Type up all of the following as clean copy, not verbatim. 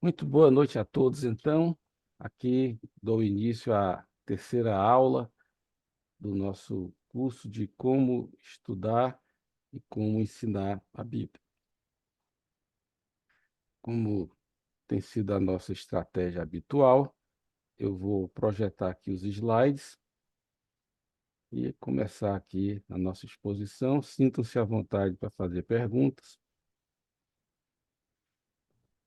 Muito boa noite a todos. Então, aqui dou início à terceira aula do nosso curso de como estudar e como ensinar a Bíblia. Como tem sido a nossa estratégia habitual, eu vou projetar aqui os slides e começar aqui a nossa exposição. Sintam-se à vontade para fazer perguntas,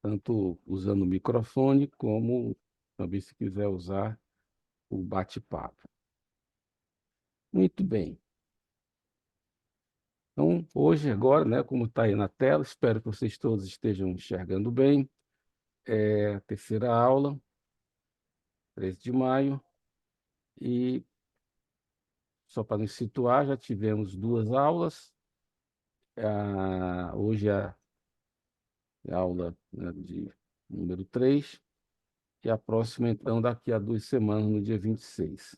tanto usando o microfone, como também se quiser usar o bate-papo. Muito bem. Então, hoje, agora, né, como está aí na tela, espero que vocês todos estejam enxergando bem. É a terceira aula, 13 de maio, e só para nos situar, já tivemos duas aulas. Hoje é a aula, né, de número 3, e a próxima, então, daqui a 2 semanas, no dia 26.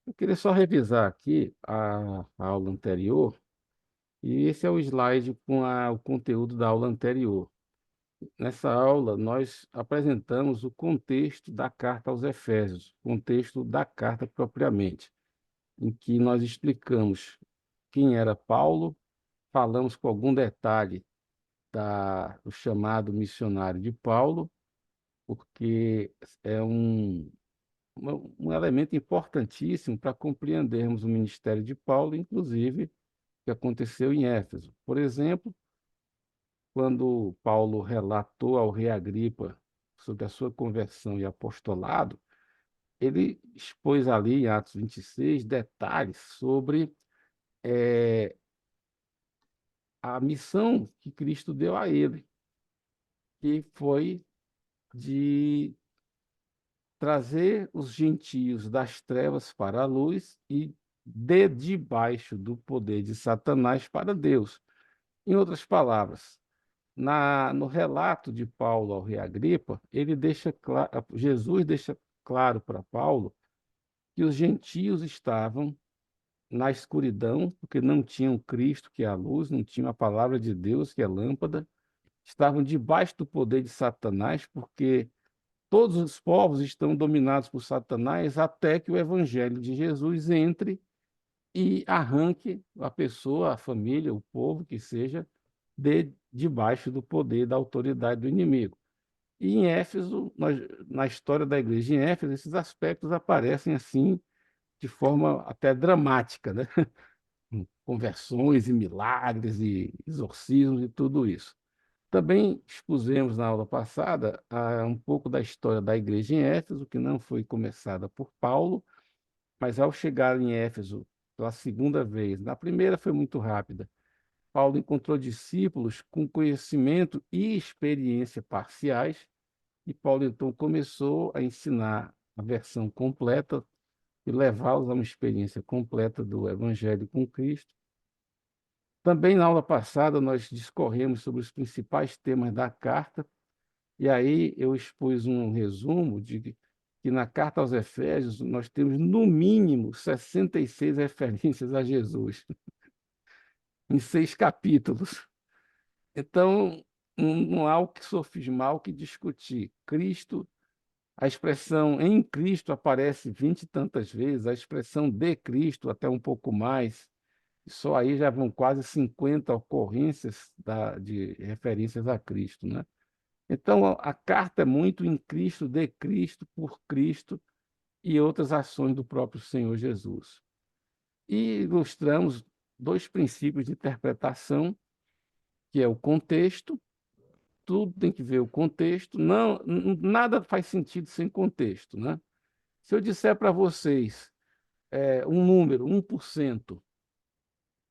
Eu queria só revisar aqui a aula anterior, e esse é o slide com o conteúdo da aula anterior. Nessa aula, nós apresentamos o contexto da carta aos Efésios, contexto da carta propriamente, em que nós explicamos quem era Paulo, falamos com algum detalhe do chamado missionário de Paulo, porque é um elemento importantíssimo para compreendermos o ministério de Paulo, inclusive o que aconteceu em Éfeso. Por exemplo, quando Paulo relatou ao rei Agripa sobre a sua conversão e apostolado, ele expôs ali em Atos 26 detalhes sobre a missão que Cristo deu a ele, que foi de trazer os gentios das trevas para a luz e de debaixo do poder de Satanás para Deus. Em outras palavras, no relato de Paulo ao rei Agripa, Jesus deixa claro para Paulo que os gentios estavam na escuridão, porque não tinham Cristo, que é a luz, não tinham a palavra de Deus, que é a lâmpada, estavam debaixo do poder de Satanás, porque todos os povos estão dominados por Satanás até que o evangelho de Jesus entre e arranque a pessoa, a família, o povo, que seja, debaixo do poder da autoridade do inimigo. E em Éfeso, na história da igreja em Éfeso, esses aspectos aparecem assim, de forma até dramática, né? Conversões e milagres e exorcismos e tudo isso. Também expusemos na aula passada um pouco da história da igreja em Éfeso, que não foi começada por Paulo, mas ao chegar em Éfeso pela segunda vez, na primeira foi muito rápida, Paulo encontrou discípulos com conhecimento e experiência parciais, e Paulo então começou a ensinar a versão completa e levá-los a uma experiência completa do Evangelho com Cristo. Também na aula passada nós discorremos sobre os principais temas da carta, e aí eu expus um resumo de que na carta aos Efésios nós temos no mínimo 66 referências a Jesus, em 6 capítulos. Então, não há o que sofismar, o que discutir. Cristo, a expressão em Cristo aparece 20 e tantas vezes, a expressão de Cristo até um pouco mais. Só aí já vão quase 50 ocorrências de referências a Cristo, né? Então, a carta é muito em Cristo, de Cristo, por Cristo e outras ações do próprio Senhor Jesus. E ilustramos 2 princípios de interpretação, que é o contexto. Tudo tem que ver o contexto. Não, nada faz sentido sem contexto, né? Se eu disser para vocês um número, 1%,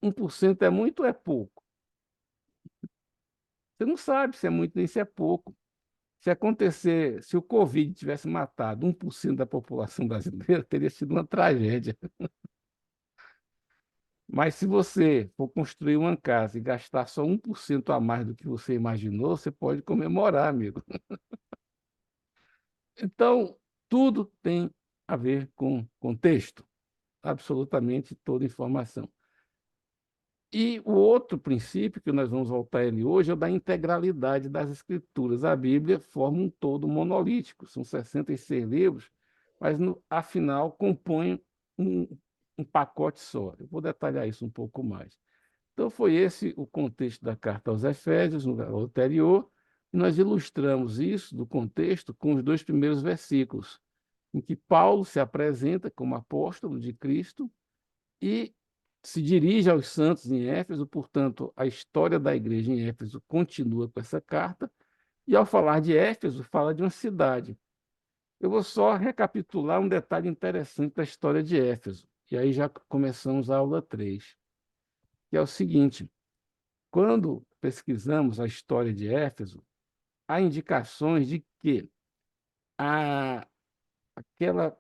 1% é muito ou é pouco? Você não sabe se é muito nem se é pouco. Se acontecer, se o Covid tivesse matado 1% da população brasileira, teria sido uma tragédia. Mas se você for construir uma casa e gastar só 1% a mais do que você imaginou, você pode comemorar, amigo. Então, tudo tem a ver com contexto, absolutamente toda informação. E o outro princípio, que nós vamos voltar a ele hoje, é o da integralidade das Escrituras. A Bíblia forma um todo monolítico, são 66 livros, mas, afinal, compõem um, um pacote só. Eu vou detalhar isso um pouco mais. Então, foi esse o contexto da carta aos Efésios, no anterior, e nós ilustramos isso, do contexto, com os dois primeiros versículos, em que Paulo se apresenta como apóstolo de Cristo e se dirige aos santos em Éfeso, portanto, a história da igreja em Éfeso continua com essa carta, e ao falar de Éfeso, fala de uma cidade. Eu vou só recapitular um detalhe interessante da história de Éfeso, e aí já começamos a aula 3, que é o seguinte: quando pesquisamos a história de Éfeso, há indicações de que a, aquela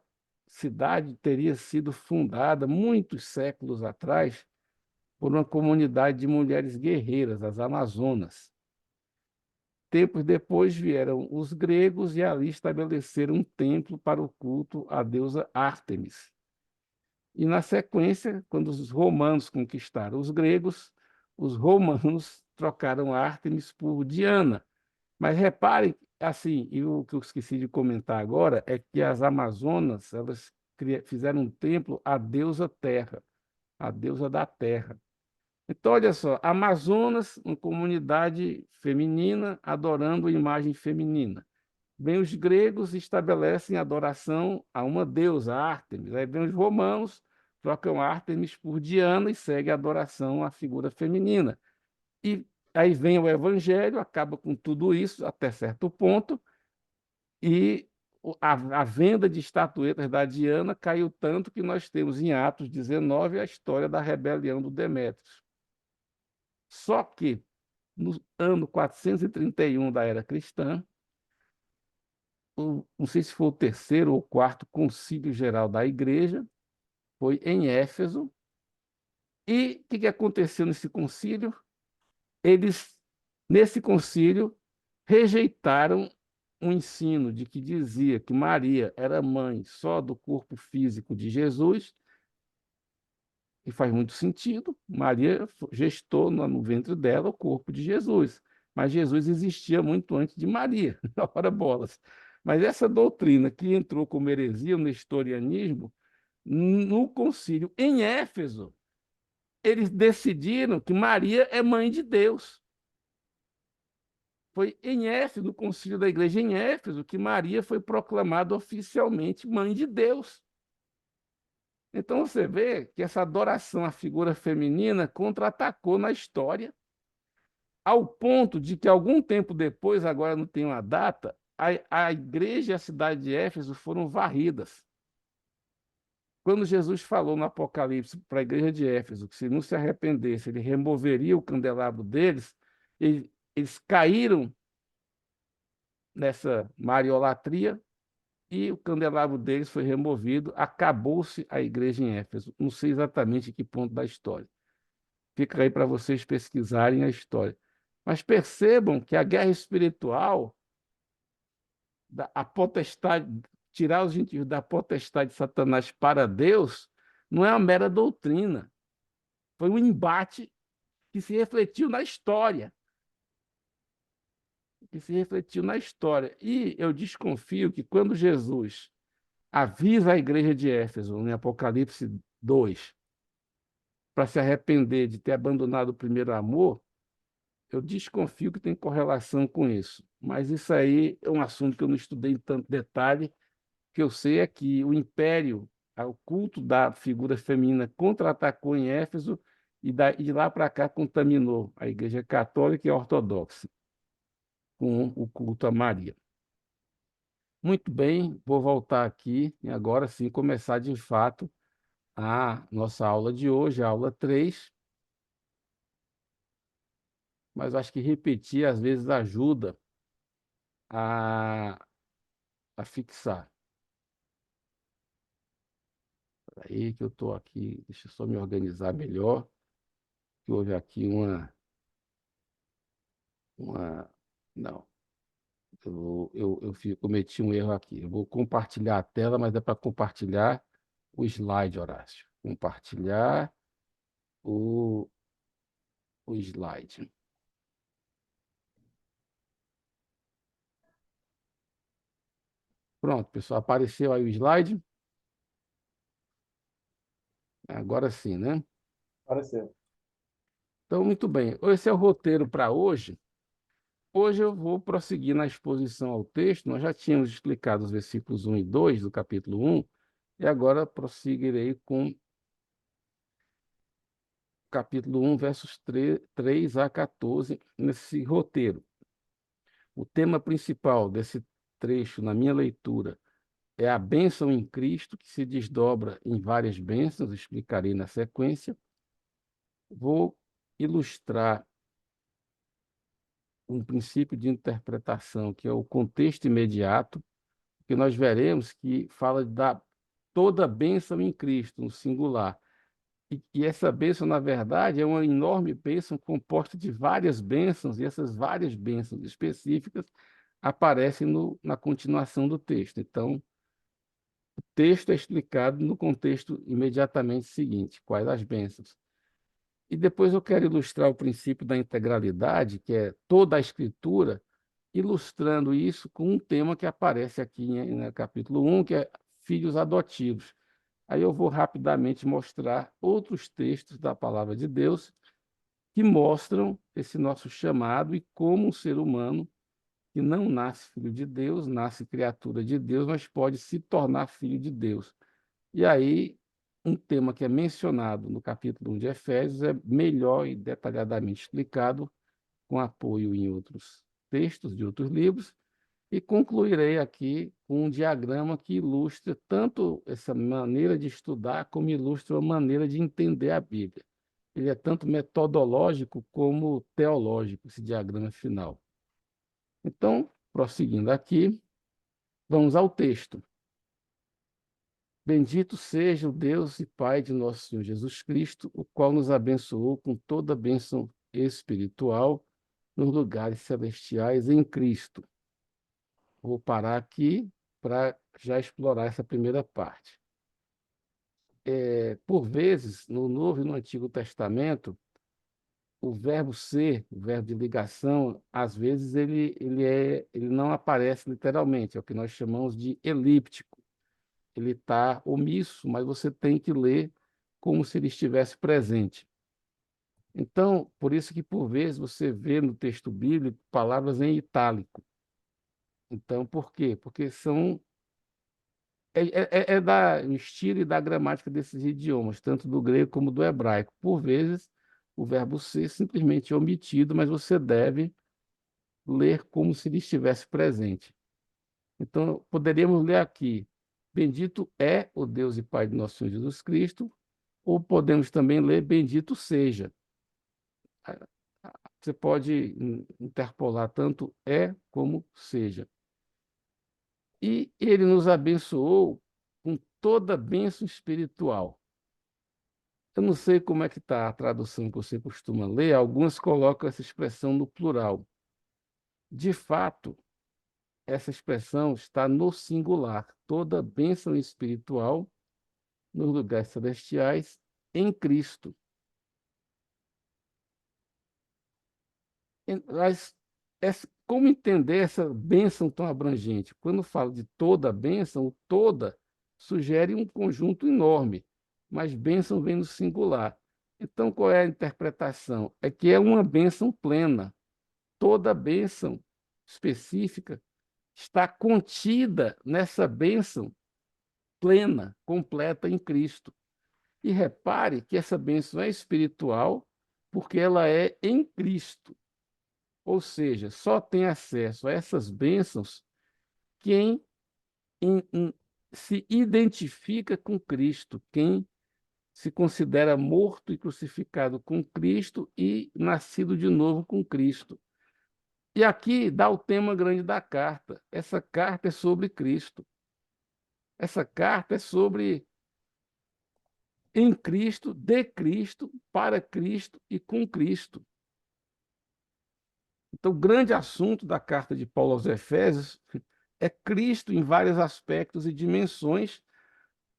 cidade teria sido fundada muitos séculos atrás por uma comunidade de mulheres guerreiras, as Amazonas. Tempos depois vieram os gregos e ali estabeleceram um templo para o culto à deusa Ártemis. E, na sequência, quando os romanos conquistaram os gregos, os romanos trocaram Ártemis por Diana. Mas reparem, assim, e o que eu esqueci de comentar agora é que as Amazonas, elas fizeram um templo à deusa Terra, a deusa da terra. Então, olha só, Amazonas, uma comunidade feminina adorando a imagem feminina. Vem os gregos e estabelecem adoração a uma deusa, Ártemis. Aí vem os romanos, trocam Ártemis por Diana e segue a adoração à figura feminina. E aí vem o evangelho, acaba com tudo isso até certo ponto, e a venda de estatuetas da Diana caiu tanto que nós temos em Atos 19 a história da rebelião do Demétrios. Só que, no ano 431 da era cristã, não sei se foi o terceiro ou quarto concílio geral da igreja, foi em Éfeso. E o que aconteceu nesse concílio? Eles, nesse concílio, rejeitaram um ensino de que dizia que Maria era mãe só do corpo físico de Jesus, e faz muito sentido. Maria gestou no ventre dela o corpo de Jesus, mas Jesus existia muito antes de Maria, ora bolas. Mas essa doutrina que entrou como heresia no nestorianismo, no concílio em Éfeso, eles decidiram que Maria é mãe de Deus. Foi em Éfeso, no concílio da igreja em Éfeso, que Maria foi proclamada oficialmente mãe de Deus. Então você vê que essa adoração à figura feminina contra-atacou na história, ao ponto de que algum tempo depois, agora não tenho a data, a igreja e a cidade de Éfeso foram varridas. Quando Jesus falou no Apocalipse para a igreja de Éfeso que se não se arrependesse, ele removeria o candelabro deles, eles caíram nessa mariolatria e o candelabro deles foi removido, acabou-se a igreja em Éfeso. Não sei exatamente em que ponto da história. Fica aí para vocês pesquisarem a história. Mas percebam que a guerra espiritual, a potestade, tirar os gentios da potestade de Satanás para Deus, não é uma mera doutrina. Foi um embate que se refletiu na história. Que se refletiu na história. E eu desconfio que quando Jesus avisa a igreja de Éfeso, em Apocalipse 2, para se arrepender de ter abandonado o primeiro amor, eu desconfio que tem correlação com isso. Mas isso aí é um assunto que eu não estudei em tanto detalhe. O que eu sei é que o império, o culto da figura feminina contra-atacou em Éfeso e de lá para cá contaminou a igreja católica e ortodoxa com o culto a Maria. Muito bem, vou voltar aqui e agora sim começar de fato a nossa aula de hoje, a aula 3. Mas acho que repetir às vezes ajuda a, a fixar. Aí que eu estou aqui, deixa eu só me organizar melhor, que houve aqui uma... Não, cometi um erro aqui. Eu vou compartilhar a tela, mas é para compartilhar o slide, Horácio. Compartilhar o o slide. Pronto, pessoal, apareceu aí o slide. Agora sim, né? Apareceu. Então, muito bem. Esse é o roteiro para hoje. Hoje eu vou prosseguir na exposição ao texto. Nós já tínhamos explicado os versículos 1 e 2 do capítulo 1, e agora prosseguirei com capítulo 1, versos 3 a 14, nesse roteiro. O tema principal desse trecho, na minha leitura, é a bênção em Cristo, que se desdobra em várias bênçãos, explicarei na sequência. Vou ilustrar um princípio de interpretação, que é o contexto imediato, que nós veremos que fala da toda bênção em Cristo, no singular. E essa bênção, na verdade, é uma enorme bênção composta de várias bênçãos, e essas várias bênçãos específicas aparecem na continuação do texto. Então, o texto é explicado no contexto imediatamente seguinte, quais as bênçãos. E depois eu quero ilustrar o princípio da integralidade, que é toda a Escritura, ilustrando isso com um tema que aparece aqui no capítulo 1, que é filhos adotivos. Aí eu vou rapidamente mostrar outros textos da palavra de Deus que mostram esse nosso chamado e como um ser humano que não nasce filho de Deus, nasce criatura de Deus, mas pode se tornar filho de Deus. E aí, um tema que é mencionado no capítulo 1 de Efésios é melhor e detalhadamente explicado, com apoio em outros textos de outros livros, e concluirei aqui com um diagrama que ilustra tanto essa maneira de estudar, como ilustra a maneira de entender a Bíblia. Ele é tanto metodológico como teológico, esse diagrama final. Então, prosseguindo aqui, vamos ao texto. Bendito seja o Deus e Pai de nosso Senhor Jesus Cristo, o qual nos abençoou com toda bênção espiritual nos lugares celestiais em Cristo. Vou parar aqui para já explorar essa primeira parte. Por vezes, no Novo e no Antigo Testamento, o verbo ser, o verbo de ligação, às vezes ele não aparece literalmente, é o que nós chamamos de elíptico. Ele está omisso, mas você tem que ler como se ele estivesse presente. Então, por isso que, por vezes, você vê no texto bíblico palavras em itálico. Então, por quê? Porque é da estilo e da gramática desses idiomas, tanto do grego como do hebraico. Por vezes, o verbo ser simplesmente é omitido, mas você deve ler como se ele estivesse presente. Então, poderíamos ler aqui: Bendito é o Deus e Pai de nosso Senhor Jesus Cristo, ou podemos também ler: Bendito seja. Você pode interpolar tanto é como seja. E ele nos abençoou com toda bênção espiritual. Eu não sei como é que está a tradução que você costuma ler, algumas colocam essa expressão no plural. De fato, essa expressão está no singular, toda bênção espiritual nos lugares celestiais em Cristo. Mas como entender essa bênção tão abrangente? Quando falo de toda a bênção, o toda sugere um conjunto enorme, mas bênção vem no singular. Então, qual é a interpretação? É que é uma bênção plena. Toda bênção específica está contida nessa bênção plena, completa em Cristo. E repare que essa bênção é espiritual, porque ela é em Cristo. Ou seja, só tem acesso a essas bênçãos quem se identifica com Cristo, quem se considera morto e crucificado com Cristo e nascido de novo com Cristo. E aqui dá o tema grande da carta. Essa carta é sobre Cristo. Essa carta é sobre em Cristo, de Cristo, para Cristo e com Cristo. Então, o grande assunto da carta de Paulo aos Efésios é Cristo em vários aspectos e dimensões.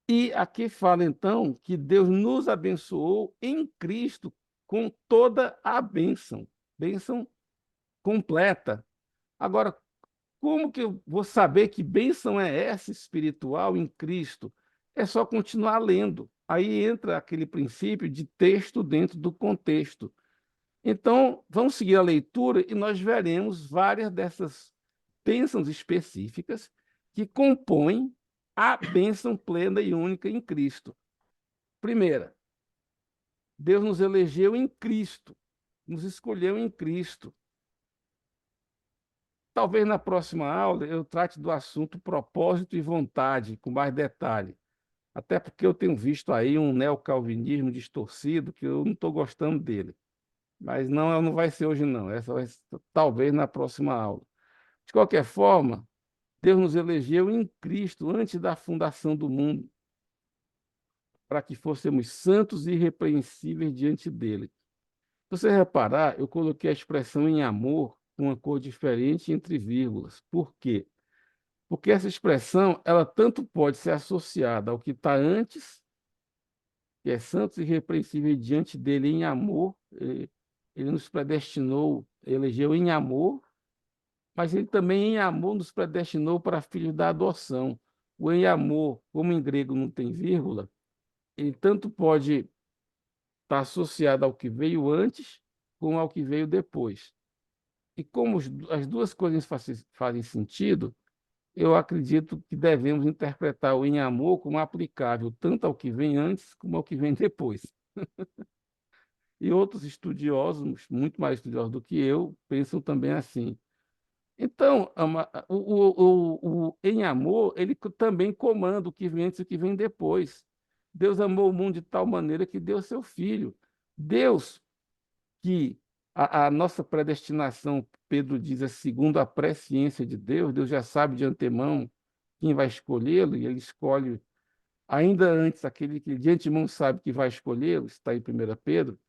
E aqui fala, então, que Deus nos abençoou em Cristo com toda a bênção, bênção completa. Agora, como que eu vou saber que bênção é essa espiritual em Cristo? É só continuar lendo. Aí entra aquele princípio de texto dentro do contexto. Então, vamos seguir a leitura e nós veremos várias dessas bênçãos específicas que compõem a bênção plena e única em Cristo. Primeira, Deus nos elegeu em Cristo, nos escolheu em Cristo. Talvez na próxima aula eu trate do assunto propósito e vontade, com mais detalhe. Até porque eu tenho visto aí um neocalvinismo distorcido que eu não estou gostando dele. Mas não vai ser hoje, não. Essa vai ser, talvez na próxima aula. De qualquer forma, Deus nos elegeu em Cristo antes da fundação do mundo, para que fôssemos santos e irrepreensíveis diante dele. Se você reparar, eu coloquei a expressão em amor com uma cor diferente entre vírgulas. Por quê? Porque essa expressão, ela tanto pode ser associada ao que está antes, que é santos e irrepreensíveis diante dele em amor, ele nos predestinou, elegeu em amor, mas ele também em amor nos predestinou para filhos da adoção. O em amor, como em grego não tem vírgula, ele tanto pode estar associado ao que veio antes, como ao que veio depois. E como as duas coisas fazem sentido, eu acredito que devemos interpretar o em amor como aplicável tanto ao que vem antes como ao que vem depois. E outros estudiosos, muito mais estudiosos do que eu, pensam também assim. Então, o em amor, ele também comanda o que vem antes e o que vem depois. Deus amou o mundo de tal maneira que deu seu filho. Deus, que a nossa predestinação, Pedro diz, é segundo a presciência de Deus, Deus já sabe de antemão quem vai escolhê-lo, e ele escolhe ainda antes aquele que de antemão sabe que vai escolhê-lo, está em 1 Pedro,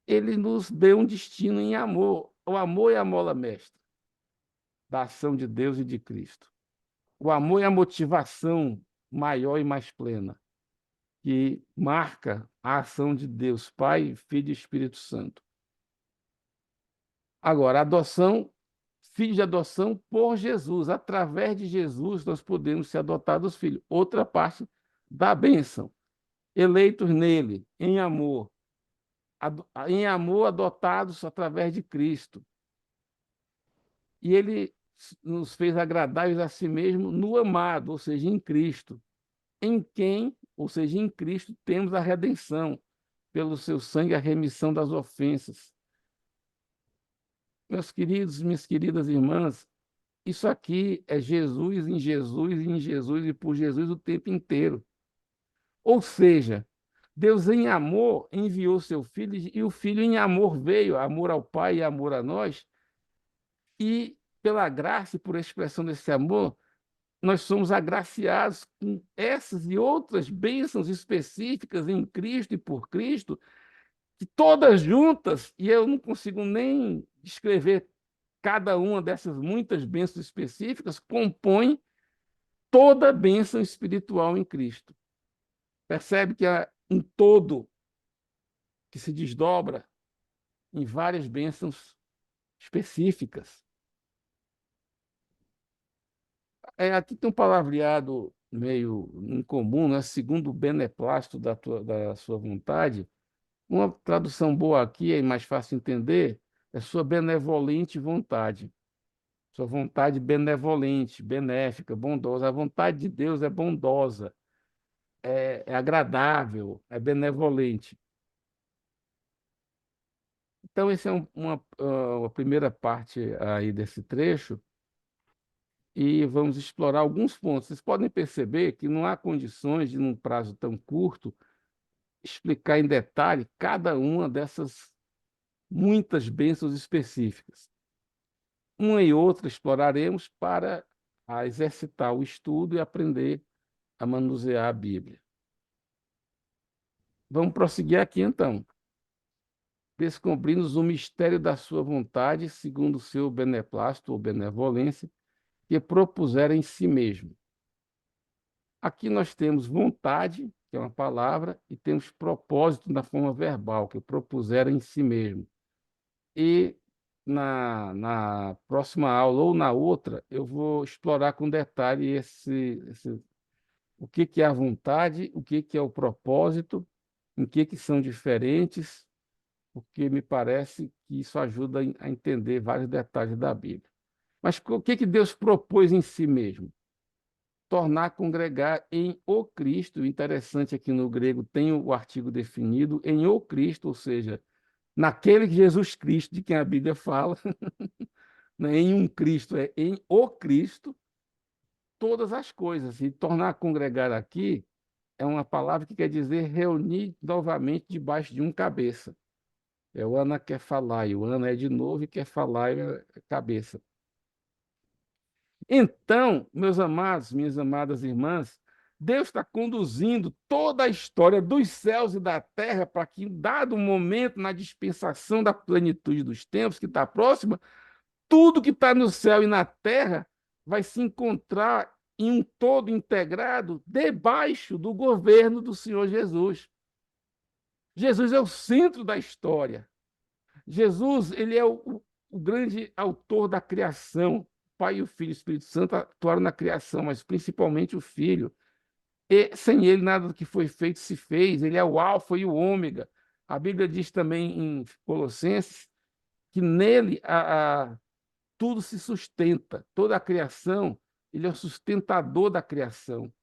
ele nos deu um destino em amor. O amor é a mola mestra da ação de Deus e de Cristo. O amor é a motivação maior e mais plena, que marca a ação de Deus, Pai, Filho e Espírito Santo. Agora, adoção, filho de adoção por Jesus. Através de Jesus, nós podemos ser adotados filhos. Outra parte da bênção. Eleitos nele, em amor. Em amor, adotados através de Cristo. E ele nos fez agradáveis a si mesmo no amado, ou seja, em Cristo. Em quem, ou seja, em Cristo, temos a redenção, pelo seu sangue, a remissão das ofensas. Meus queridos, minhas queridas irmãs, isso aqui é Jesus em Jesus, em Jesus e por Jesus o tempo inteiro. Ou seja, Deus em amor enviou seu Filho e o Filho em amor veio, amor ao Pai e amor a nós, e pela graça e por expressão desse amor, nós somos agraciados com essas e outras bênçãos específicas em Cristo e por Cristo, que todas juntas, e eu não consigo nem descrever cada uma dessas muitas bênçãos específicas, compõem toda a bênção espiritual em Cristo. Percebe que há um todo que se desdobra em várias bênçãos específicas. Aqui tem um palavreado meio incomum, né? Segundo o beneplácito da sua vontade. Uma tradução boa aqui, é mais fácil entender, é sua benevolente vontade. Sua vontade benevolente, benéfica, bondosa. A vontade de Deus é bondosa, é agradável, é benevolente. Então, essa é uma primeira parte aí desse trecho, e vamos explorar alguns pontos. Vocês podem perceber que não há condições de, num prazo tão curto, explicar em detalhe cada uma dessas muitas bênçãos específicas. Uma e outra exploraremos para exercitar o estudo e aprender a manusear a Bíblia. Vamos prosseguir aqui, então. Descobrindo o mistério da sua vontade, segundo o seu beneplácito ou benevolência, que propusera em si mesmo. Aqui nós temos vontade, que é uma palavra, e temos propósito na forma verbal, que propuseram em si mesmo. E na próxima aula ou na outra, eu vou explorar com detalhe o que é a vontade, o que é o propósito, em que são diferentes, porque me parece que isso ajuda a entender vários detalhes da Bíblia. Mas o que Deus propôs em si mesmo? Tornar, congregar em o Cristo. O interessante aqui no grego tem o artigo definido em o Cristo, ou seja, naquele Jesus Cristo de quem a Bíblia fala, né? Em um Cristo, é em o Cristo, todas as coisas. E tornar, congregar aqui é uma palavra que quer dizer reunir novamente debaixo de um cabeça. É o Ana quer falar, e o Ana é de novo e quer falar, é cabeça. Então, meus amados, minhas amadas irmãs, Deus está conduzindo toda a história dos céus e da terra para que, em dado momento, na dispensação da plenitude dos tempos, que está próxima, tudo que está no céu e na terra vai se encontrar em um todo integrado debaixo do governo do Senhor Jesus. Jesus é o centro da história. Jesus, ele é o grande autor da criação. O Pai e o Filho e o Espírito Santo atuaram na criação, mas principalmente o Filho. E sem ele, nada do que foi feito se fez. Ele é o Alfa e o Ômega. A Bíblia diz também em Colossenses que nele tudo se sustenta, toda a criação, ele é o sustentador da criação.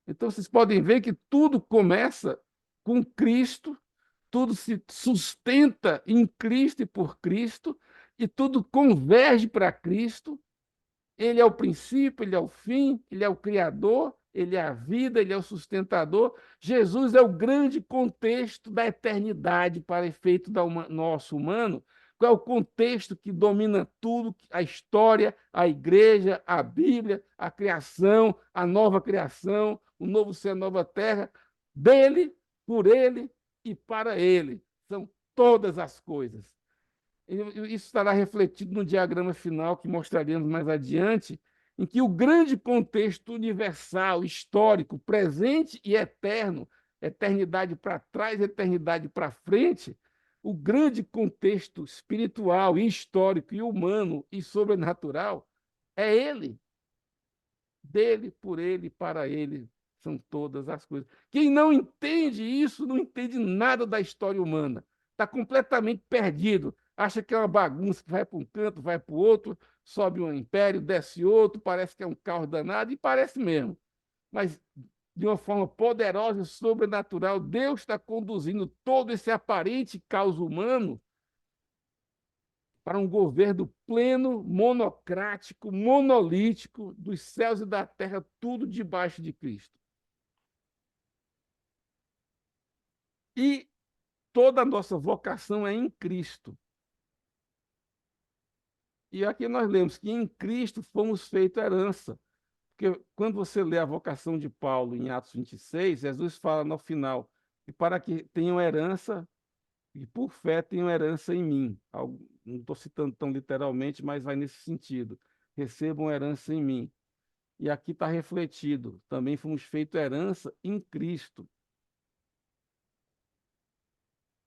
Então, vocês podem ver que tudo começa com Cristo, tudo se sustenta em Cristo e por Cristo, e tudo converge para Cristo. Ele é o princípio, ele é o fim, ele é o criador, ele é a vida, ele é o sustentador. Jesus é o grande contexto da eternidade para efeito do nosso humano. Qual é o contexto que domina tudo, a história, a igreja, a Bíblia, a criação, a nova criação, o novo céu, a nova terra? Dele, por ele e para ele. São todas as coisas. Isso estará refletido no diagrama final que mostraremos mais adiante, em que o grande contexto universal, histórico, presente e eterno, eternidade para trás, eternidade para frente, o grande contexto espiritual, e histórico, e humano e sobrenatural é ele. Dele, por ele, para ele são todas as coisas. Quem não entende isso, não entende nada da história humana. Está completamente perdido. Acha que é uma bagunça que vai para um canto, vai para o outro, sobe um império, desce outro, parece que é um caos danado, e parece mesmo. Mas, de uma forma poderosa e sobrenatural, Deus está conduzindo todo esse aparente caos humano para um governo pleno, monocrático, monolítico, dos céus e da terra, tudo debaixo de Cristo. E toda a nossa vocação é em Cristo. E aqui nós lemos que em Cristo fomos feitos herança. Porque quando você lê a vocação de Paulo em Atos 26, Jesus fala no final, e para que tenham herança, e por fé tenham herança em mim. Não estou citando tão literalmente, mas vai nesse sentido. Recebam herança em mim. E aqui está refletido, também fomos feitos herança em Cristo.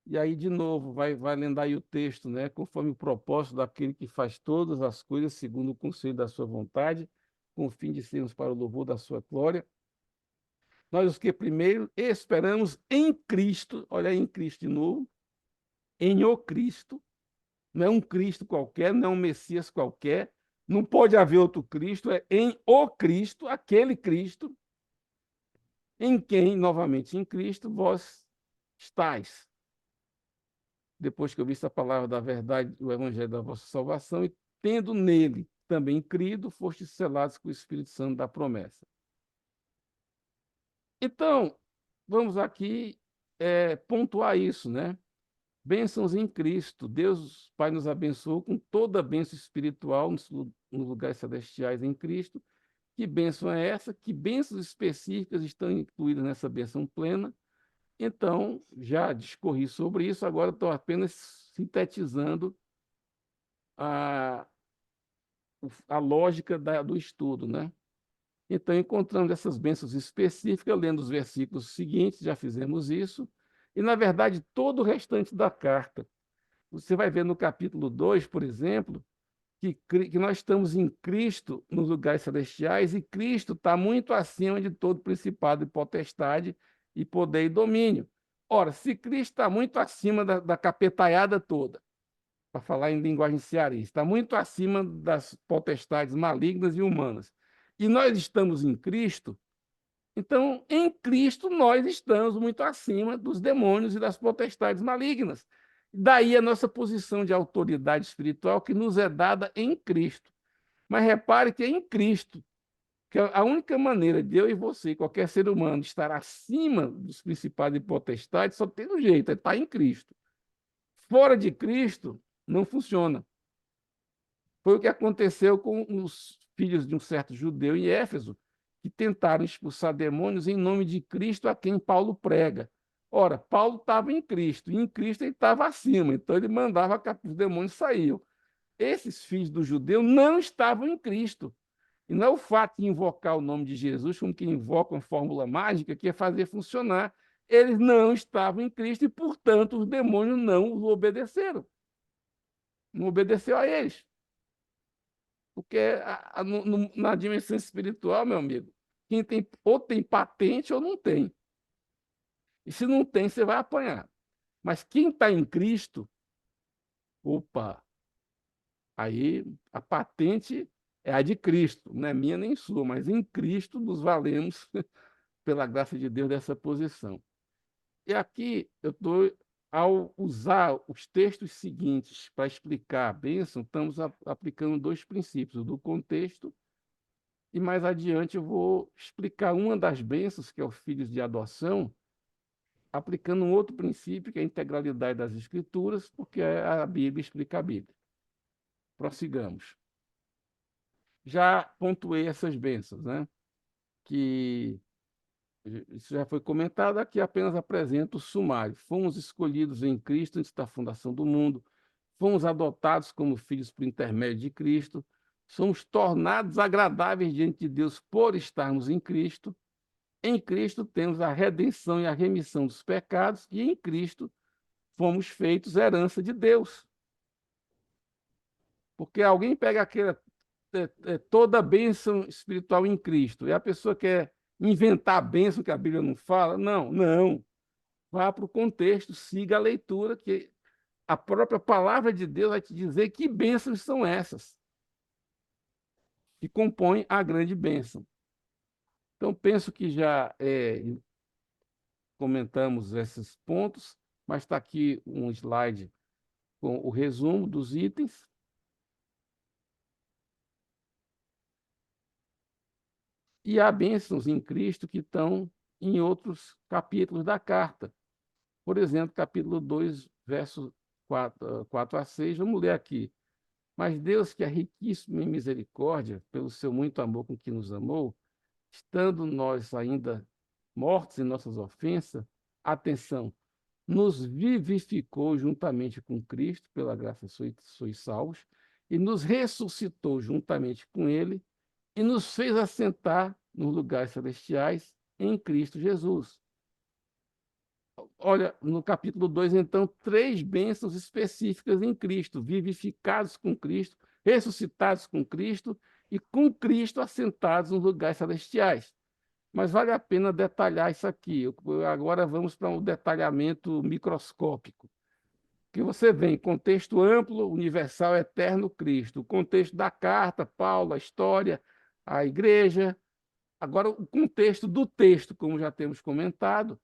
E aí, de novo, vai lendo aí o texto, né? Conforme o propósito daquele que faz todas as coisas segundo o conselho da sua vontade, com o fim de sermos para o louvor da sua glória. Nós, os que primeiro esperamos em Cristo, olha aí em Cristo de novo, em o Cristo, não é um Cristo qualquer, não é um Messias qualquer, não pode haver outro Cristo, é em o Cristo, aquele Cristo, em quem, novamente em Cristo, vós estáis. Depois que eu vi a palavra da verdade, o evangelho da vossa salvação, e tendo nele também crido, fostes selados com o Espírito Santo da promessa. Então, vamos aqui pontuar isso, né? Bênçãos em Cristo. Deus Pai nos abençoou com toda a bênção espiritual nos lugares celestiais em Cristo. Que bênção é essa? Que bênçãos específicas estão incluídas nessa bênção plena? Então, já discorri sobre isso, agora estou apenas sintetizando a lógica do estudo, né? Então, encontramos essas bênçãos específicas, lendo os versículos seguintes, já fizemos isso, e, na verdade, todo o restante da carta. Você vai ver no capítulo 2, por exemplo, que nós estamos em Cristo nos lugares celestiais, e Cristo está muito acima de todo principado e potestade e poder e domínio. Ora, se Cristo está muito acima da capetaiada toda, para falar em linguagem cearense, está muito acima das potestades malignas e humanas, e nós estamos em Cristo, então, em Cristo, nós estamos muito acima dos demônios e das potestades malignas. Daí a nossa posição de autoridade espiritual que nos é dada em Cristo. Mas repare que é em Cristo, que a única maneira de eu e você, qualquer ser humano, estar acima dos principados e potestades, só tem um jeito, é estar em Cristo. Fora de Cristo, não funciona. Foi o que aconteceu com os filhos de um certo judeu em Éfeso, que tentaram expulsar demônios em nome de Cristo, a quem Paulo prega. Ora, Paulo estava em Cristo, e em Cristo ele estava acima, então ele mandava que os demônios saíam. Esses filhos do judeu não estavam em Cristo. E não é o fato de invocar o nome de Jesus como que invoca uma fórmula mágica que ia fazer funcionar. Eles não estavam em Cristo e, portanto, os demônios não o obedeceram. Não obedeceu a eles. Porque na dimensão espiritual, meu amigo, quem tem, ou tem patente ou não tem. E se não tem, você vai apanhar. Mas quem está em Cristo, opa, aí a patente é a de Cristo, não é minha nem sua, mas em Cristo nos valemos, pela graça de Deus, dessa posição. E aqui eu estou, ao usar os textos seguintes para explicar a bênção, estamos aplicando dois princípios, o do contexto. E mais adiante eu vou explicar uma das bênçãos, que é os filhos de adoção, aplicando um outro princípio, que é a integralidade das Escrituras, porque a Bíblia explica a Bíblia. Prossigamos. Já pontuei essas bênçãos, né? Que isso já foi comentado, aqui apenas apresento o sumário. Fomos escolhidos em Cristo antes da fundação do mundo, fomos adotados como filhos por intermédio de Cristo, somos tornados agradáveis diante de Deus por estarmos em Cristo. Em Cristo temos a redenção e a remissão dos pecados, e em Cristo fomos feitos herança de Deus. Porque alguém pega aquela, toda a bênção espiritual em Cristo, e a pessoa quer inventar a bênção que a Bíblia não fala. Não, não. Vá para o contexto, siga a leitura, que a própria palavra de Deus vai te dizer que bênçãos são essas, que compõem a grande bênção. Então, penso que já comentamos esses pontos, mas está aqui um slide com o resumo dos itens. E há bênçãos em Cristo que estão em outros capítulos da carta. Por exemplo, capítulo 2, versos 4 a 6, vamos ler aqui. Mas Deus, que é riquíssimo em misericórdia, pelo seu muito amor com que nos amou, estando nós ainda mortos em nossas ofensas, atenção, nos vivificou juntamente com Cristo, pela graça sois salvos, e nos ressuscitou juntamente com Ele, e nos fez assentar nos lugares celestiais em Cristo Jesus. Olha, no capítulo 2, então, três bênçãos específicas em Cristo: vivificados com Cristo, ressuscitados com Cristo e com Cristo assentados nos lugares celestiais. Mas vale a pena detalhar isso aqui. Agora vamos para um detalhamento microscópico. Que você vê em contexto amplo, universal, eterno, Cristo. O contexto da carta, Paulo, a história, a igreja. Agora, o contexto do texto, como já temos comentado.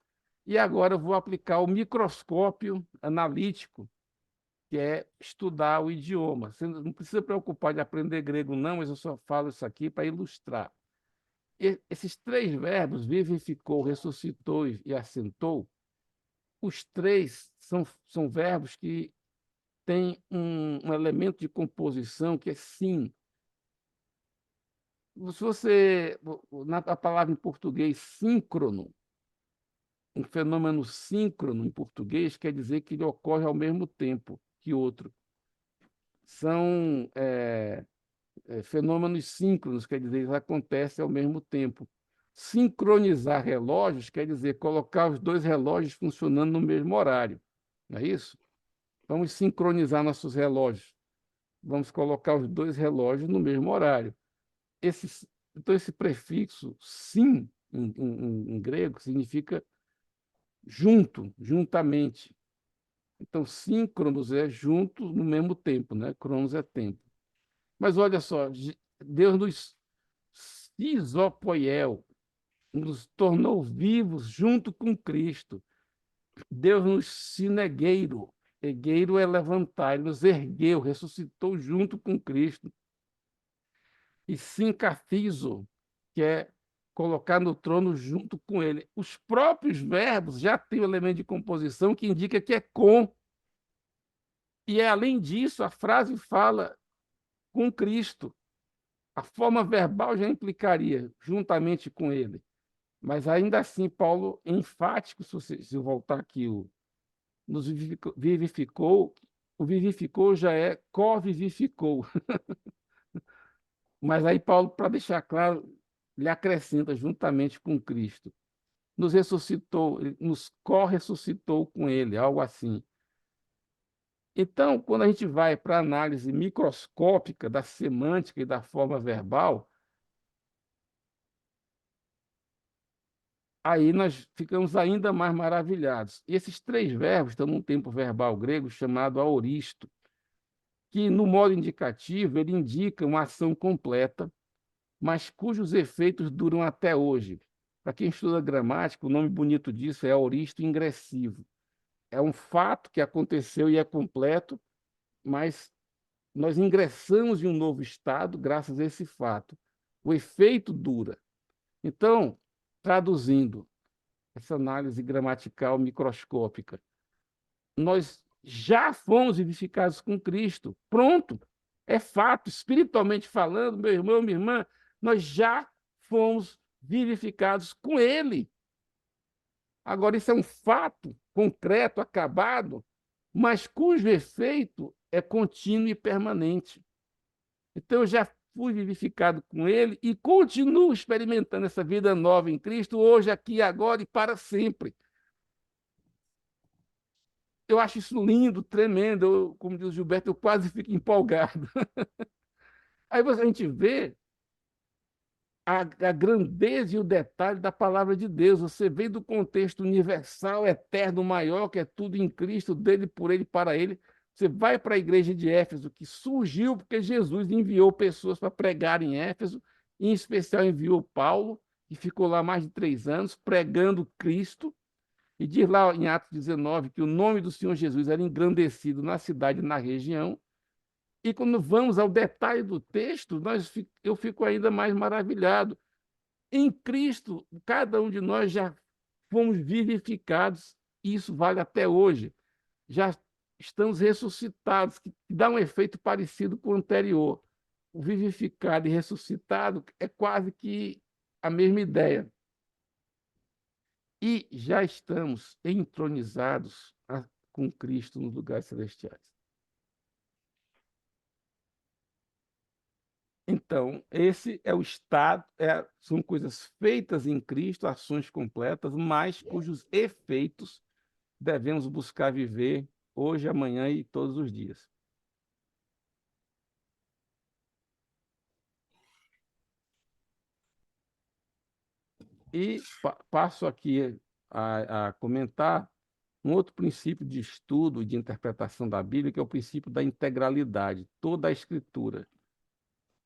E agora eu vou aplicar o microscópio analítico, que é estudar o idioma. Você não precisa preocupar de aprender grego, não, mas eu só falo isso aqui para ilustrar. Esses três verbos, vivificou, ressuscitou e assentou, os três são verbos que têm um elemento de composição que é sim. Se você, a palavra em português síncrono, um fenômeno síncrono em português quer dizer que ele ocorre ao mesmo tempo que outro. São fenômenos síncronos, quer dizer, eles acontecem ao mesmo tempo. Sincronizar relógios quer dizer colocar os dois relógios funcionando no mesmo horário, não é isso? Vamos sincronizar nossos relógios. Vamos colocar os dois relógios no mesmo horário. Então, esse prefixo sim, em grego, significa junto, juntamente. Então, síncronos é junto no mesmo tempo, né? Cronos é tempo. Mas olha só, Deus nos isopoiel, nos tornou vivos junto com Cristo. Deus nos sinegueiro. Egueiro é levantar, ele nos ergueu, ressuscitou junto com Cristo. E sincafizo, que é colocar no trono junto com ele. Os próprios verbos já têm o elemento de composição que indica que é com. E, além disso, a frase fala com Cristo. A forma verbal já implicaria juntamente com ele. Mas, ainda assim, Paulo, enfático, se eu voltar aqui, nos vivificou, o vivificou já é co-vivificou. Mas aí Paulo, para deixar claro, lhe acrescenta juntamente com Cristo. Nos ressuscitou, nos co-ressuscitou com ele, algo assim. Então, quando a gente vai para a análise microscópica da semântica e da forma verbal, aí nós ficamos ainda mais maravilhados. E esses três verbos estão num tempo verbal grego chamado aoristo, que, no modo indicativo, ele indica uma ação completa, mas cujos efeitos duram até hoje. Para quem estuda gramática, o nome bonito disso é aoristo ingressivo. É um fato que aconteceu e é completo, mas nós ingressamos em um novo estado graças a esse fato. O efeito dura. Então, traduzindo essa análise gramatical microscópica, nós já fomos vivificados com Cristo. Pronto. É fato, espiritualmente falando, meu irmão, minha irmã, nós já fomos vivificados com Ele. Agora, isso é um fato concreto, acabado, mas cujo efeito é contínuo e permanente. Então, eu já fui vivificado com Ele e continuo experimentando essa vida nova em Cristo, hoje, aqui, agora e para sempre. Eu acho isso lindo, tremendo. Como diz o Gilberto, eu quase fico empolgado. Aí a gente vê a grandeza e o detalhe da palavra de Deus. Você vem do contexto universal, eterno, maior, que é tudo em Cristo, dele, por ele, para ele. Você vai para a igreja de Éfeso, que surgiu porque Jesus enviou pessoas para pregar em Éfeso, em especial enviou Paulo, que ficou lá mais de 3 anos, pregando Cristo. E diz lá em Atos 19 que o nome do Senhor Jesus era engrandecido na cidade e na região. E quando vamos ao detalhe do texto, eu fico ainda mais maravilhado. Em Cristo, cada um de nós já fomos vivificados, e isso vale até hoje. Já estamos ressuscitados, que dá um efeito parecido com o anterior. O vivificado e ressuscitado é quase que a mesma ideia. E já estamos entronizados com Cristo nos lugares celestiais. Então, esse é o estado, são coisas feitas em Cristo, ações completas, mas cujos efeitos devemos buscar viver hoje, amanhã e todos os dias. E passo aqui a comentar um outro princípio de estudo e de interpretação da Bíblia, que é o princípio da integralidade, toda a Escritura.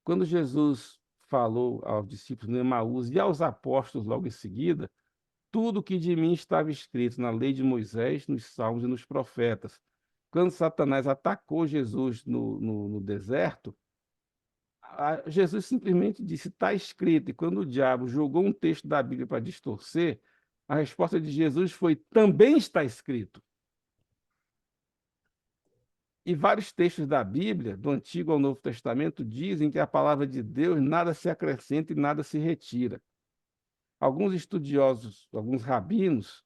Quando Jesus falou aos discípulos no Emaús e aos apóstolos logo em seguida, tudo que de mim estava escrito na lei de Moisés, nos Salmos e nos profetas. Quando Satanás atacou Jesus no deserto, Jesus simplesmente disse: está escrito. E quando o diabo jogou um texto da Bíblia para distorcer, a resposta de Jesus foi: também está escrito. E vários textos da Bíblia, do Antigo ao Novo Testamento, dizem que a palavra de Deus nada se acrescenta e nada se retira. Alguns estudiosos, alguns rabinos,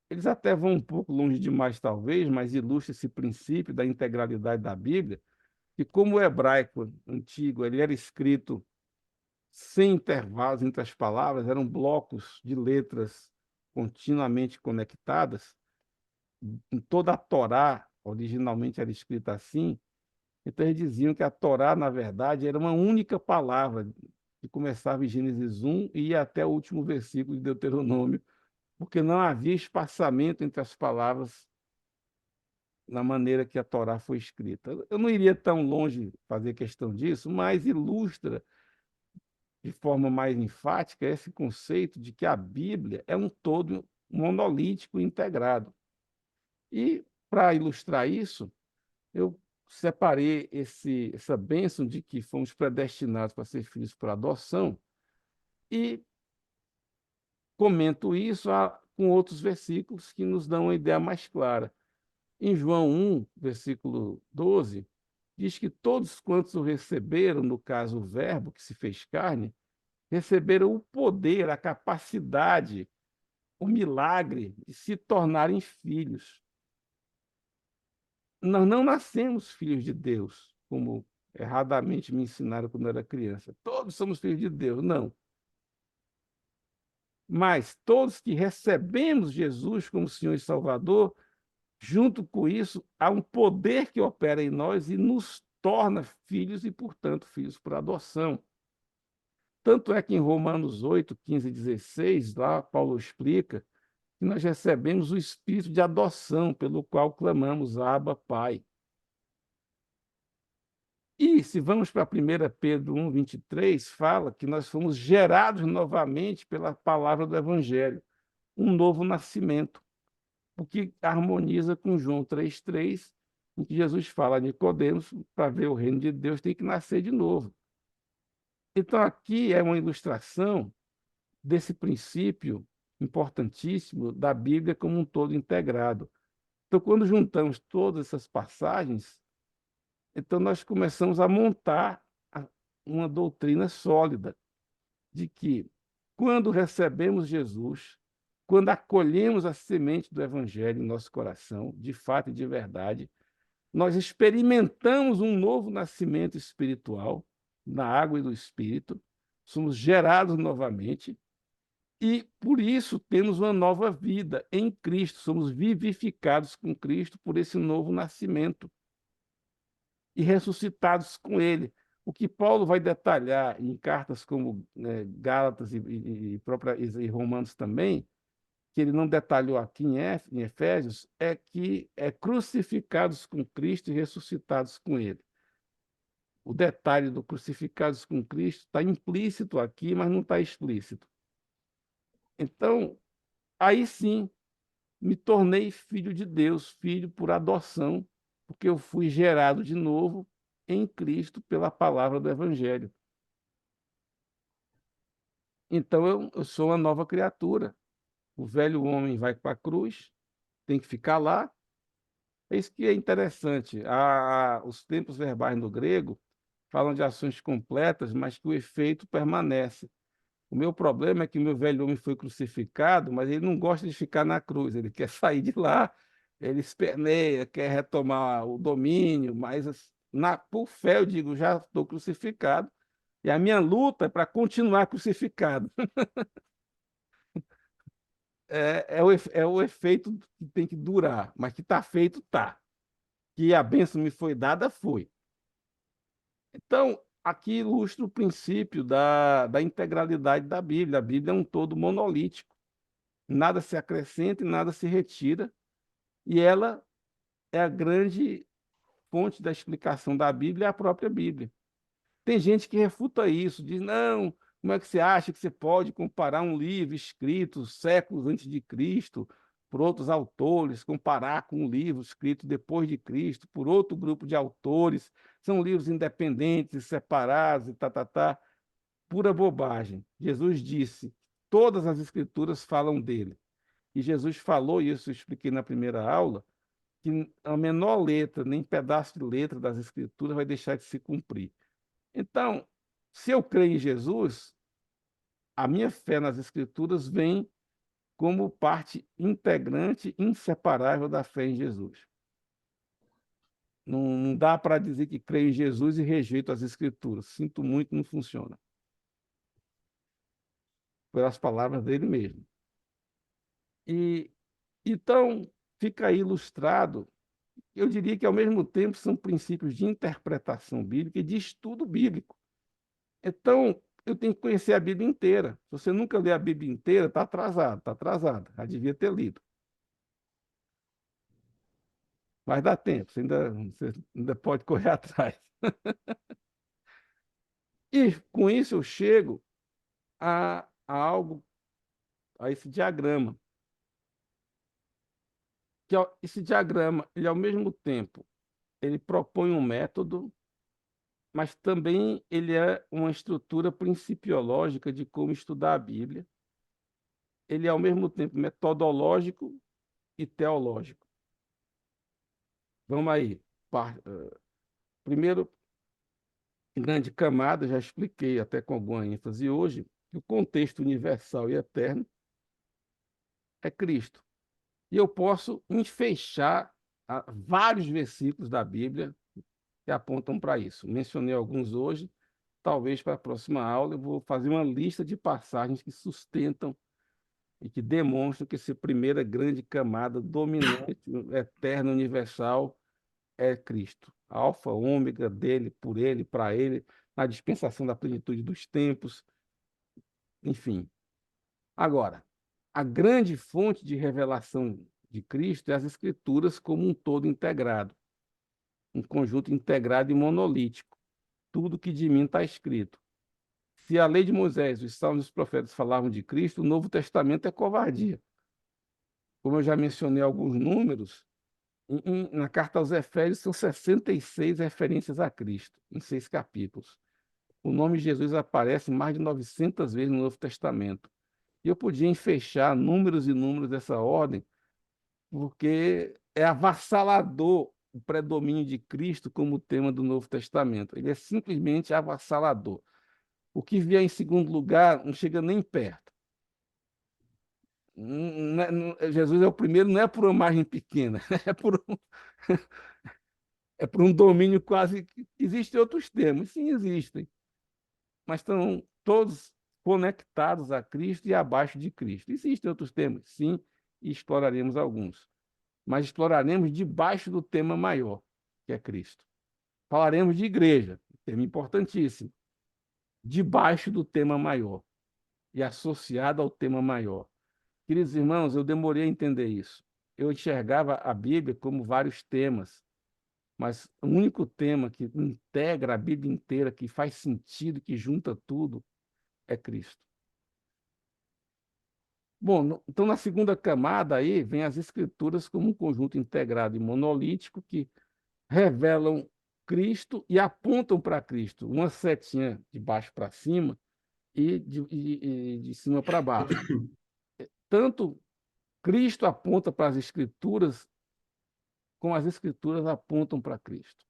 eles até vão um pouco longe demais, talvez, mas ilustra esse princípio da integralidade da Bíblia, que como o hebraico antigo ele era escrito sem intervalos entre as palavras, eram blocos de letras continuamente conectadas, em toda a Torá originalmente era escrita assim, então eles diziam que a Torá, na verdade, era uma única palavra, que começava em Gênesis 1 e ia até o último versículo de Deuteronômio, porque não havia espaçamento entre as palavras na maneira que a Torá foi escrita. Eu não iria tão longe fazer questão disso, mas ilustra de forma mais enfática esse conceito de que a Bíblia é um todo monolítico e integrado. E, para ilustrar isso, eu separei essa bênção de que fomos predestinados para ser filhos por adoção e comento isso com outros versículos que nos dão uma ideia mais clara. Em João 1, versículo 12, diz que todos quantos o receberam, no caso o Verbo que se fez carne, receberam o poder, a capacidade, o milagre de se tornarem filhos. Nós não nascemos filhos de Deus, como erradamente me ensinaram quando eu era criança. Todos somos filhos de Deus. Não. Mas todos que recebemos Jesus como Senhor e Salvador, junto com isso, há um poder que opera em nós e nos torna filhos e, portanto, filhos por adoção. Tanto é que em Romanos 8, 15 e 16, lá Paulo explica que nós recebemos o espírito de adoção, pelo qual clamamos, Abba, Pai. E, se vamos para 1 Pedro 1, 23, fala que nós fomos gerados novamente pela palavra do Evangelho, um novo nascimento, o que harmoniza com João 3,3, em que Jesus fala a Nicodemos, para ver o reino de Deus tem que nascer de novo. Então, aqui é uma ilustração desse princípio importantíssimo da Bíblia como um todo integrado. Então, quando juntamos todas essas passagens, então nós começamos a montar uma doutrina sólida de que, quando recebemos Jesus, quando acolhemos a semente do Evangelho em nosso coração, de fato e de verdade, nós experimentamos um novo nascimento espiritual na água e do Espírito, somos gerados novamente e, por isso, temos uma nova vida em Cristo, somos vivificados com Cristo por esse novo nascimento e ressuscitados com Ele. O que Paulo vai detalhar em cartas como Gálatas e Romanos também, que ele não detalhou aqui em Efésios, é que é crucificados com Cristo e ressuscitados com Ele. O detalhe do crucificados com Cristo está implícito aqui, mas não está explícito. Então, aí sim, me tornei filho de Deus, filho por adoção, porque eu fui gerado de novo em Cristo pela palavra do Evangelho. Então, eu sou uma nova criatura. O velho homem vai para a cruz, tem que ficar lá. É isso que é interessante. Os tempos verbais no grego falam de ações completas, mas que o efeito permanece. O meu problema é que o meu velho homem foi crucificado, mas ele não gosta de ficar na cruz, ele quer sair de lá, ele esperneia, quer retomar o domínio, mas por fé eu digo, já estou crucificado, e a minha luta é para continuar crucificado. É o efeito que tem que durar, mas que está feito, está. Que a bênção me foi dada, foi. Então, aqui ilustra o princípio da integralidade da Bíblia. A Bíblia é um todo monolítico. Nada se acrescenta e nada se retira, e ela é a grande fonte da explicação da Bíblia, é a própria Bíblia. Tem gente que refuta isso, diz, não, como é que você acha que você pode comparar um livro escrito séculos antes de Cristo, por outros autores, comparar com um livro escrito depois de Cristo, por outro grupo de autores, são livros independentes, separados, e tá. Pura bobagem. Jesus disse, todas as escrituras falam dele. E Jesus falou, e isso eu expliquei na primeira aula, que a menor letra, nem pedaço de letra das Escrituras vai deixar de se cumprir. Então, se eu creio em Jesus, a minha fé nas Escrituras vem como parte integrante, inseparável da fé em Jesus. Não dá para dizer que creio em Jesus e rejeito as Escrituras. Sinto muito, não funciona. Pelas palavras dele mesmo. E então fica aí ilustrado. Eu diria que ao mesmo tempo são princípios de interpretação bíblica e de estudo bíblico. Então eu tenho que conhecer a Bíblia inteira. Se você nunca lê a Bíblia inteira, está atrasado, está atrasado. Já devia ter lido. Mas dá tempo, você ainda pode correr atrás. E com isso eu chego a algo, a esse diagrama. Esse diagrama, ele ao mesmo tempo, ele propõe um método, mas também ele é uma estrutura principiológica de como estudar a Bíblia. Ele é ao mesmo tempo metodológico e teológico. Vamos aí. Primeiro, grande camada, já expliquei até com alguma ênfase hoje, que o contexto universal e eterno é Cristo. E eu posso enfeixar vários versículos da Bíblia que apontam para isso. Mencionei alguns hoje, talvez para a próxima aula eu vou fazer uma lista de passagens que sustentam e que demonstram que essa primeira grande camada dominante, eterna, universal, é Cristo. Alfa, ômega dele, por ele, para ele, na dispensação da plenitude dos tempos, enfim. Agora, a grande fonte de revelação de Cristo é as Escrituras como um todo integrado, um conjunto integrado e monolítico. Tudo que de mim está escrito. Se a lei de Moisés, os salmos e os profetas falavam de Cristo, o Novo Testamento é covardia. Como eu já mencionei alguns números, na carta aos Efésios são 66 referências a Cristo, em 6 capítulos. O nome de Jesus aparece mais de 900 vezes no Novo Testamento. E eu podia enfeixar números e números dessa ordem, porque é avassalador o predomínio de Cristo como tema do Novo Testamento. Ele é simplesmente avassalador. O que vier em segundo lugar não chega nem perto. Jesus é o primeiro, não é por uma margem pequena, é por um domínio quase. Existem outros temas, sim, existem, mas estão todos conectados a Cristo e abaixo de Cristo. Existem outros temas, sim, e exploraremos alguns, mas exploraremos debaixo do tema maior, que é Cristo. Falaremos de igreja, tema importantíssimo, debaixo do tema maior e associado ao tema maior. Queridos irmãos, eu demorei a entender isso. Eu enxergava a Bíblia como vários temas, mas o único tema que integra a Bíblia inteira, que faz sentido, que junta tudo, é Cristo. Bom, então na segunda camada aí vem as Escrituras como um conjunto integrado e monolítico que revelam Cristo e apontam para Cristo, uma setinha de baixo para cima e de cima para baixo. Tanto Cristo aponta para as Escrituras, como as Escrituras apontam para Cristo.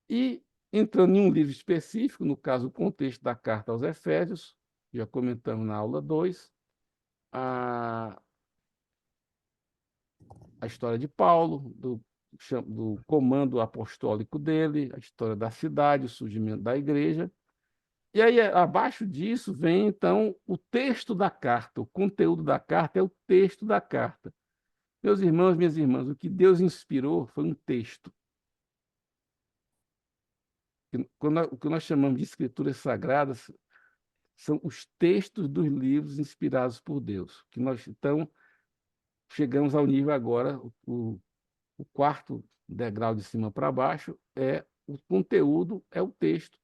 E, entrando em um livro específico, no caso, o contexto da carta aos Efésios, já comentamos na aula 2, a, a história de Paulo, do comando apostólico dele, a história da cidade, o surgimento da igreja. E aí, abaixo disso, vem, então, o texto da carta. O conteúdo da carta é o texto da carta. Meus irmãos, minhas irmãs, o que Deus inspirou foi um texto. O que nós chamamos de escrituras sagradas são os textos dos livros inspirados por Deus. Que nós, então, chegamos ao nível agora, o quarto degrau de cima para baixo é o conteúdo, é o texto.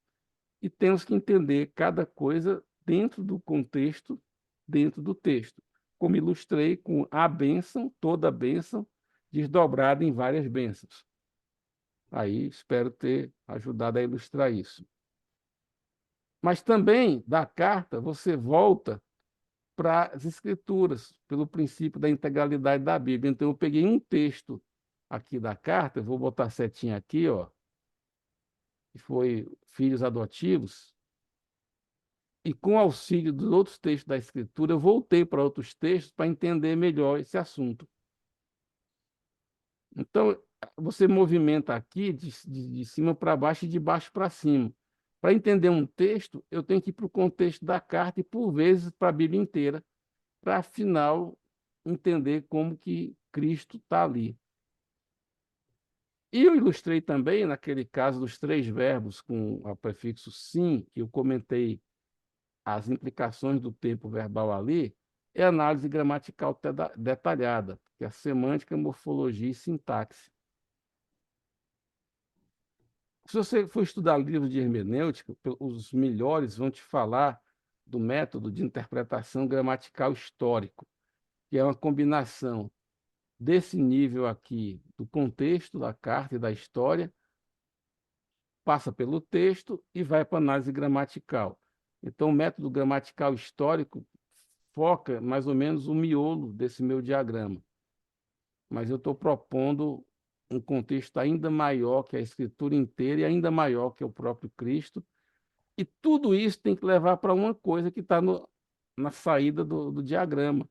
E temos que entender cada coisa dentro do contexto, dentro do texto. Como ilustrei com a bênção, toda a bênção, desdobrada em várias bênçãos. Aí espero ter ajudado a ilustrar isso. Mas também, da carta, você volta para as Escrituras, pelo princípio da integralidade da Bíblia. Então, eu peguei um texto aqui da carta, vou botar a setinha aqui, ó, que foi filhos adotivos, e com auxílio dos outros textos da Escritura, eu voltei para outros textos para entender melhor esse assunto. Então, você movimenta aqui de cima para baixo e de baixo para cima. Para entender um texto, eu tenho que ir para o contexto da carta e, por vezes, para a Bíblia inteira, para, afinal, entender como que Cristo está ali. E eu ilustrei também, naquele caso dos três verbos com o prefixo sim, que eu comentei as implicações do tempo verbal ali, é análise gramatical detalhada, que é a semântica, morfologia e sintaxe. Se você for estudar livros de hermenêutica, os melhores vão te falar do método de interpretação gramatical histórico, que é uma combinação desse nível aqui, do contexto da carta e da história, passa pelo texto e vai para a análise gramatical. Então, o método gramatical histórico foca mais ou menos o miolo desse meu diagrama. Mas eu estou propondo um contexto ainda maior que a escritura inteira e ainda maior que o próprio Cristo. E tudo isso tem que levar para uma coisa que está na saída do diagrama,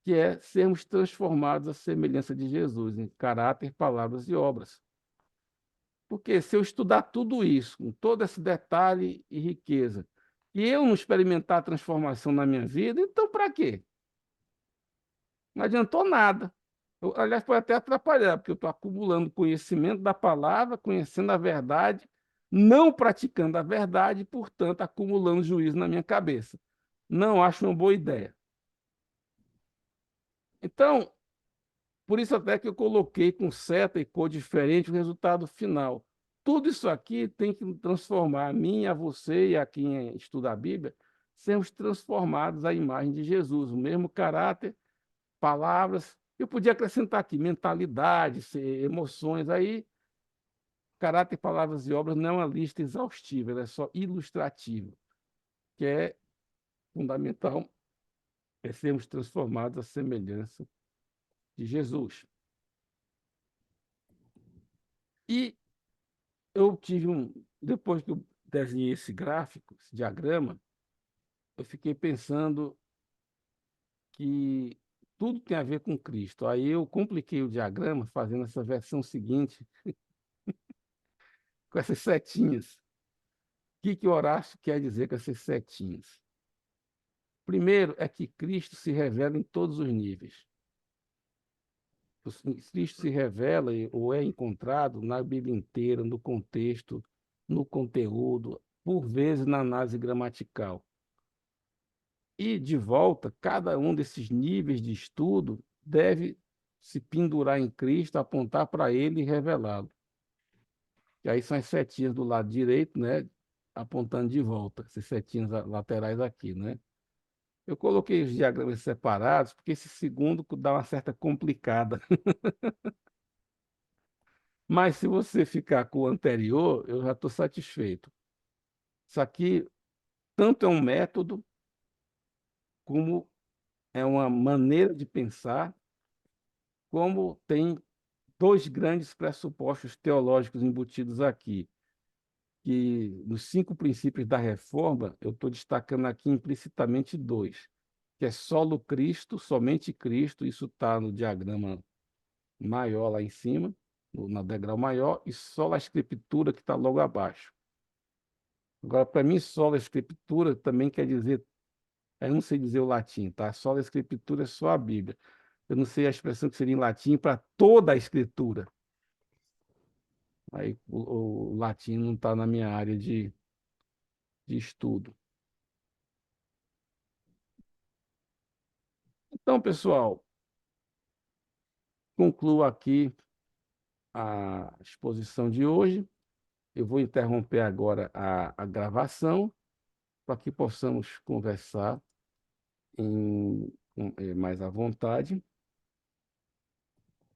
que é sermos transformados à semelhança de Jesus, em caráter, palavras e obras. Porque se eu estudar tudo isso, com todo esse detalhe e riqueza, e eu não experimentar a transformação na minha vida, então para quê? Não adiantou nada. Aliás, pode até atrapalhar, porque eu estou acumulando conhecimento da palavra, conhecendo a verdade, não praticando a verdade, e, portanto, acumulando juízo na minha cabeça. Não acho uma boa ideia. Então, por isso até que eu coloquei com seta e cor diferente o resultado final. Tudo isso aqui tem que transformar a mim, a você e a quem estuda a Bíblia, sermos transformados à imagem de Jesus, o mesmo caráter, palavras. Eu podia acrescentar aqui mentalidade, emoções. Aí, caráter, palavras e obras não é uma lista exaustiva, ela é só ilustrativa, que é fundamental, é sermos transformados à semelhança de Jesus. E eu tive depois que eu desenhei esse gráfico, esse diagrama, eu fiquei pensando que tudo tem a ver com Cristo. Aí eu compliquei o diagrama fazendo essa versão seguinte, com essas setinhas. O que Horácio quer dizer com essas setinhas? Primeiro é que Cristo se revela em todos os níveis. Cristo se revela ou é encontrado na Bíblia inteira, no contexto, no conteúdo, por vezes na análise gramatical. E, de volta, cada um desses níveis de estudo deve se pendurar em Cristo, apontar para Ele e revelá-lo. E aí são as setinhas do lado direito, né? Apontando de volta, essas setinhas laterais aqui, né? Eu coloquei os diagramas separados, porque esse segundo dá uma certa complicada. Mas se você ficar com o anterior, eu já estou satisfeito. Isso aqui tanto é um método, como é uma maneira de pensar, como tem dois grandes pressupostos teológicos embutidos aqui, que nos 5 princípios da reforma, eu estou destacando aqui implicitamente dois, que é solo Cristo, somente Cristo, isso está no diagrama maior lá em cima, na degrau maior, e sola Escritura, que está logo abaixo. Agora, para mim, sola Escritura também quer dizer, eu não sei dizer o latim, tá? Sola Escritura é só a Bíblia. Eu não sei a expressão que seria em latim para toda a Escritura. Aí o latim não está na minha área de estudo. Então, pessoal, concluo aqui a exposição de hoje. Eu vou interromper agora a gravação para que possamos conversar mais à vontade.